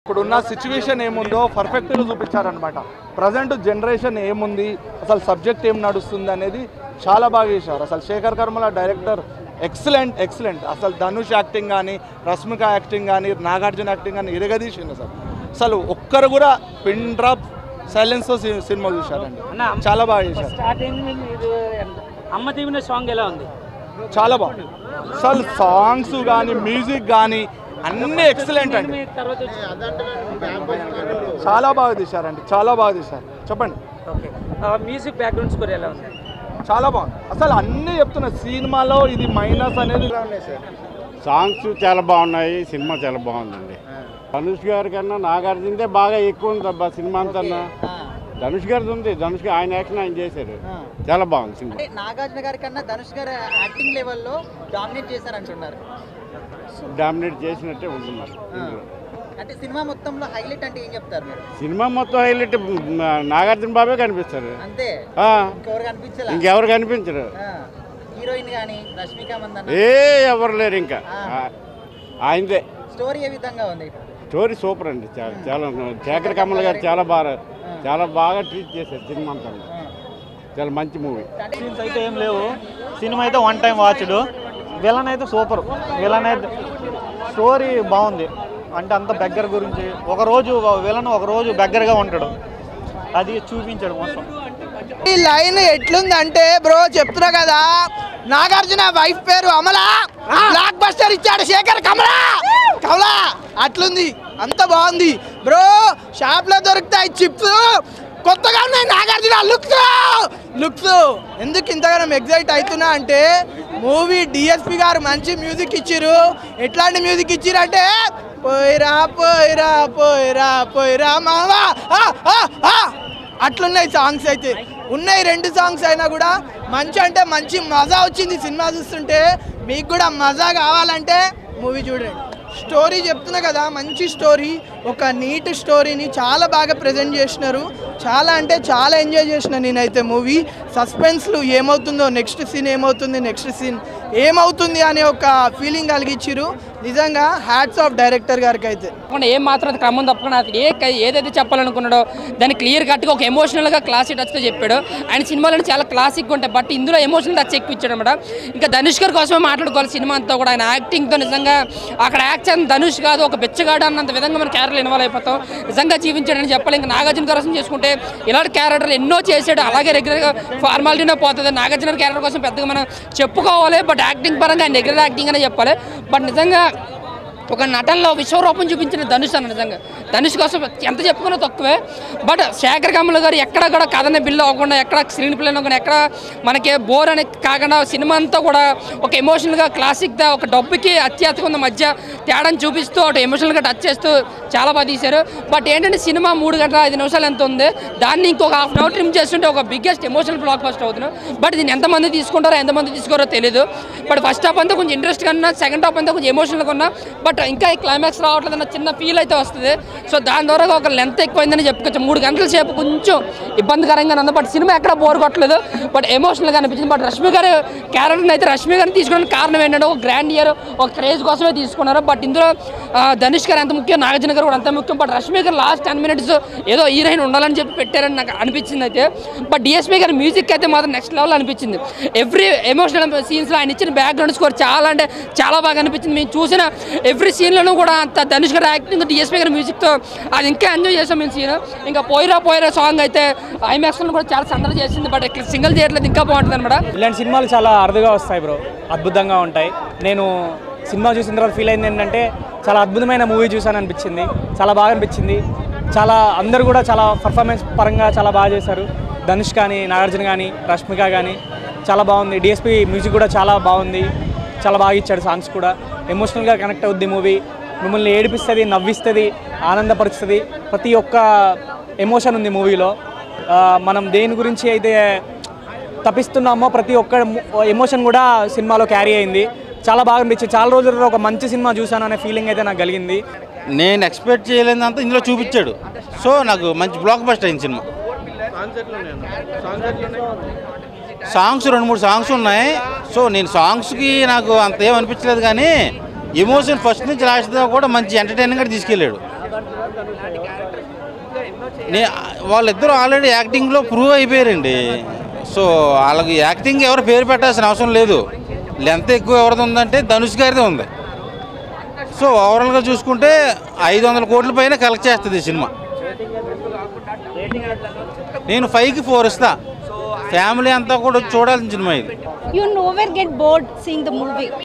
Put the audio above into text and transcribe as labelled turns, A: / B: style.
A: ఇప్పుడున్న సిచ్యువేషన్ ఏముందో పర్ఫెక్ట్గా చూపించారనమాట. ప్రజెంట్ జనరేషన్ ఏముంది, అసలు సబ్జెక్ట్ ఏం నడుస్తుంది అనేది చాలా బాగా చేశారు. అసలు శేఖర్ కర్మల డైరెక్టర్ ఎక్సలెంట్. అసలు ధనుష్ యాక్టింగ్ కానీ, రష్మిక యాక్టింగ్ కానీ, నాగార్జున యాక్టింగ్ కానీ ఇరగదీసింది. అసలు ఒక్కరు కూడా పిన్ డ్రాప్ సైలెన్స్తో సినిమా చూశారండి. చాలా బాగా చేశారు.
B: అమ్మ దీవెన సాంగ్ ఎలా ఉంది?
A: చాలా బాగుంది. అసలు సాంగ్స్ కానీ, మ్యూజిక్ కానీ అన్నీ ఎక్సలెంట్ అండి. చాలా బాగా తీశారండి, చాలా బాగా తీశారు. చెప్పండి.
B: మ్యూజిక్ బ్యాక్గ్రౌండ్ స్కోర్ ఎలా ఉంది?
A: చాలా బాగుంది. అసలు అన్నీ చెప్తున్నా, సినిమాలో ఇది మైనస్ అనేది
C: సాంగ్స్ చాలా బాగున్నాయి, సినిమా చాలా బాగుందండి. ధనుష్ గారి కన్నా నాగార్జునదే బాగా ఎక్కువ ఉంది అబ్బా సినిమా అంతా. ధనుష్ గారిది ఉంది, ధనుష్ ఆయన యాక్షన్ ఆయన చేశారు, చాలా బాగుంది సినిమా.
D: నాగార్జున గారి కన్నా ధనుష్ గారు యాక్టింగ్ లెవెల్లో డామినేట్ చేశారంటున్నారు.
C: డామినేట్ చేసినట్టే ఉంటున్నారు.
D: అంటే సినిమా మొత్తంలో హైలైట్ అంటే ఏం చెప్తారు మీరు?
C: సినిమా మొత్తం హైలైట్ నాగార్జున బాబే కనిపిస్తారు
D: అంతే,
C: ఇంకెవరు కనిపించరు.
D: హీరోయిన్ కానీ రష్మిక మందన్న
C: ఎవరు లేరు ఇంకా, ఆయనదే.
D: స్టోరీ ఏ విధంగా ఉంది?
C: స్టోరీ సూపర్ అండి, చాలా. శేఖర్ కమల్ గారు చాలా బాగా ట్రీట్ చేశారు సినిమా అంతా. చాలా మంచి మూవీ.
E: సీన్స్ అయితే ఏం లేవు, సినిమా అయితే వన్ టైం వాచ్డ్. విలన్ అయితే సూపర్, విలన్ అయితే స్టోరీ బాగుంది. అంటే అంత బెగ్గర్ గురించి, ఒకరోజు విలన్ ఒకరోజు బెగ్గర్గా ఉంటాడు, అది చూపించాడు మొత్తం.
F: ఈ లైన్ ఎట్లుందంటే బ్రో చెప్తున్నా కదా, నాగార్జున వైఫ్ పేరు అమలా, బ్లాక్ బస్టర్ ఇచ్చాడు శేఖర్ కమలా అట్లుంది, అంత బాగుంది బ్రో. షాప్ లో దొరుకుతాయి చిప్స్, కొత్తగా ఉన్నాయి నాగార్జున లుక్స్. ఎందుకు ఇంతగానో ఎగ్జైట్ అవుతున్నా అంటే, మూవీ డిఎస్పి గారు మంచి మ్యూజిక్ ఇచ్చిర్రు. ఎట్లాంటి మ్యూజిక్ ఇచ్చిర్రు అంటే, పోయిరా పోయిరా పోయిరా పోయిరా మావా అట్లున్నాయి సాంగ్స్. అయితే ఉన్నాయి 2 సాంగ్స్ అయినా కూడా మంచి, అంటే మంచి మజా వచ్చింది సినిమా చూస్తుంటే. మీకు కూడా మజా కావాలంటే మూవీ చూడండి. స్టోరీ చెప్తున్నా కదా, మంచి స్టోరీ, ఒక నీట్ స్టోరీని చాలా బాగా ప్రజెంట్ చేసినారు. చాలా అంటే చాలా ఎంజాయ్ చేసిన నేనైతే మూవీ. సస్పెన్స్లు ఏమవుతుందో, నెక్స్ట్ సీన్ ఏమవుతుంది అనే ఒక ఫీలింగ్ కలిగించారు. నిజంగా హ్యాట్స్ ఆఫ్ డైరెక్టర్ గారికి. అయితే
B: ఏం మాత్రం క్రమం తప్పకుండా ఏదైతే చెప్పాలనుకున్నాడో దాన్ని క్లియర్ కట్గా ఒక ఎమోషనల్గా క్లాసిక్ టచ్తో చెప్పాడు. ఆయన సినిమాలను చాలా క్లాసిక్గా ఉంటాయి, బట్ ఇందులో ఎమోషనల్ టచ్ ఎక్కువ ఇచ్చాడు అనమాట. ఇంకా ధనుష్ గారి కోసమే మాట్లాడుకోవాలి సినిమా అంతా కూడా. ఆయన యాక్టింగ్తో నిజంగా అక్కడ యాక్షన్ ధనుష్ కాదు, ఒక బెచ్చగాడు అన్నంత విధంగా మన క్యారెక్టర్ ఇన్వాల్వ్ అయిపోతాం. నిజంగా జీవించాడని చెప్పాలి. ఇంకా నాగార్జున కోసం చేసుకుంటే ఇలాంటి క్యారెక్టర్లు ఎన్నో చేశాడు, అలాగే రెగ్యులర్గా ఫార్మాలిటీనే పోతుంది. నాగార్జున క్యారెక్టర్ కోసం పెద్దగా మనం చెప్పుకోవాలి, బట్ యాక్టింగ్ పరంగా ఆయన రెగ్యులర్ యాక్టింగ్ అనే చెప్పాలి. బట్ నిజంగా ఒక నటనలో విశ్వరూపం చూపించిన ధనుష్ అన్న. నిజంగా ధనుష్ కోసం ఎంత చెప్పుకున్నా తక్కువే. బట్ శేఖర్ కమల్ గారు ఎక్కడ కూడా కథని బిల్లు అవ్వకుండా, ఎక్కడ స్క్రీన్ ప్లే అవ్వకుండా, ఎక్కడ మనకి బోర్ అని కాకుండా సినిమా అంతా కూడా ఒక ఎమోషనల్గా క్లాసిక్గా, ఒక డబ్బుకి అత్యాత్మక మధ్య తేడాను చూపిస్తూ అటు ఎమోషనల్గా టచ్ చేస్తూ చాలా బాగా తీశారు. బట్ ఏంటంటే సినిమా 3 గంటల 5 నిమిషాలు ఎంత ఉంది, దాన్ని ఇంకొక హాఫ్ అన్ అవర్ ట్రిమ్ చేస్తుంటే ఒక బిగ్గెస్ట్ ఎమోషనల్ బ్లాక్ బస్టర్ అవుతున్నాం. బట్ దీన్ని ఎంతమంది తీసుకుంటారో ఎంతమంది తీసుకోరో తెలియదు. బట్ ఫస్ట్ హాఫ్ అంతా కొంచెం ఇంట్రెస్ట్గా ఉన్నా, సెకండ్ హాఫ్ అంతా కొంచెం ఎమోషనల్గా ఉన్నా, బట్ ఇంకా క్లైమాక్స్ రావట్లేదు అన్న చిన్న ఫీల్ అయితే వస్తుంది. సో దాని ద్వారా ఒక లెంత్ ఎక్కువైందని చెప్పుకోవచ్చు. 3 గంటల సేపు కొంచెం ఇబ్బందికరంగా ఉంది. బట్ సినిమా ఎక్కడ బోర్ కొట్టలేదు, బట్ ఎమోషనల్గా అనిపించింది. బట్ రష్మి గారు క్యారెక్టర్ని అయితే రష్మి గారిని తీసుకోవడానికి కారణం ఏంటంటే ఒక గ్రాండ్ ఇయర్, ఒక క్రేజ్ కోసమే తీసుకున్నారు. బట్ ఇందులో ధనుష్ గారు ఎంత ముఖ్యం, నాగార్జున గారు కూడా అంత ముఖ్యం. బట్ రష్మి గారు లాస్ట్ 10 minutes ఏదో హీరోయిన్ ఉండాలని చెప్పి పెట్టారని నాకు అనిపించింది అయితే. బట్ డిఎస్పీ గారి మ్యూజిక్ అయితే మాత్రం నెక్స్ట్ లెవెల్ అనిపించింది. ఎవ్రీ ఎమోషనల్ సీన్స్లో ఆయన ఇచ్చిన బ్యాక్గ్రౌండ్ స్కోర్ చాలా అంటే చాలా బాగా అనిపించింది. మేము చూసిన ఎవ్రీ సీన్లోనూ కూడా అంత ధనుష్ గారి యాక్టింగ్, డిఎస్పీ గారి మ్యూజిక్తో అది ఇంకా ఎంజాయ్ చేసాం మేము సీన్. ఇంకా పోయిరా సాంగ్ అయితే ఐమాక్స్లో కూడా చాలా సందడి చేసింది. బట్ సింగిల్ చేయట్లేదు, ఇంకా బాగుంటుంది అనమాట.
E: ఇలాంటి సినిమాలు చాలా అరుదుగా వస్తాయి బ్రో, అద్భుతంగా ఉంటాయి. నేను సినిమా చూసిన తర్వాత ఫీల్ అయింది ఏంటంటే, చాలా అద్భుతమైన మూవీ చూసాను అనిపించింది, చాలా బాగా అనిపించింది. చాలా అందరూ కూడా చాలా పర్ఫార్మెన్స్ పరంగా చాలా బాగా చేశారు. ధనుష్ కానీ, నాగార్జున కానీ, రష్మిక కానీ చాలా బాగుంది. డిఎస్పీ మ్యూజిక్ కూడా చాలా బాగుంది, చాలా బాగా ఇచ్చాడు. సాంగ్స్ కూడా ఎమోషనల్గా కనెక్ట్ అవుద్ది మూవీ. మిమ్మల్ని ఏడిపిస్తుంది, నవ్విస్తుంది, ఆనందపరుస్తుంది. ప్రతి ఒక్క ఎమోషన్ ఉంది మూవీలో. మనం దేని గురించి అయితే తప్పిస్తున్నామో ప్రతి ఒక్క ఎమోషన్ కూడా సినిమాలో క్యారీ అయింది. చాలా బాగా అనిపించింది. చాలా రోజుల్లో ఒక మంచి సినిమా చూసాను అనే ఫీలింగ్ అయితే నాకు కలిగింది.
G: నేను ఎక్స్పెక్ట్ చేయలేదంతా ఇందులో చూపించాడు. సో నాకు మంచి బ్లాక్ బస్టర్ అయింది సినిమా. సాంగ్స్ 2-3 సాంగ్స్ ఉన్నాయి. సో నేను సాంగ్స్కి నాకు అంత ఏమనిపించలేదు, కానీ ఎమోషన్ ఫస్ట్ నుంచి లాస్ట్ దాకా కూడా మంచి ఎంటర్టైనింగ్గా తీసుకెళ్ళాడు. వాళ్ళిద్దరూ ఆల్రెడీ యాక్టింగ్లో ప్రూవ్ అయిపోయారండి. సో వాళ్ళకి యాక్టింగ్ ఎవరు పేరు పెట్టాల్సిన అవసరం లేదు. లెంత్ ఎక్కువ ఎవరిది ఉందంటే ధనుష్ గారిదే ఉంది. సో ఓవరాల్గా చూసుకుంటే 500 కోట్ల పైన కలెక్ట్ చేస్తుంది ఈ సినిమా. నేను 5కి 4 ఇస్తా. ఫ్యామిలీ అంతా కూడా చూడాల్సిన సినిమా ఇది.
H: You never get bored seeing the movie.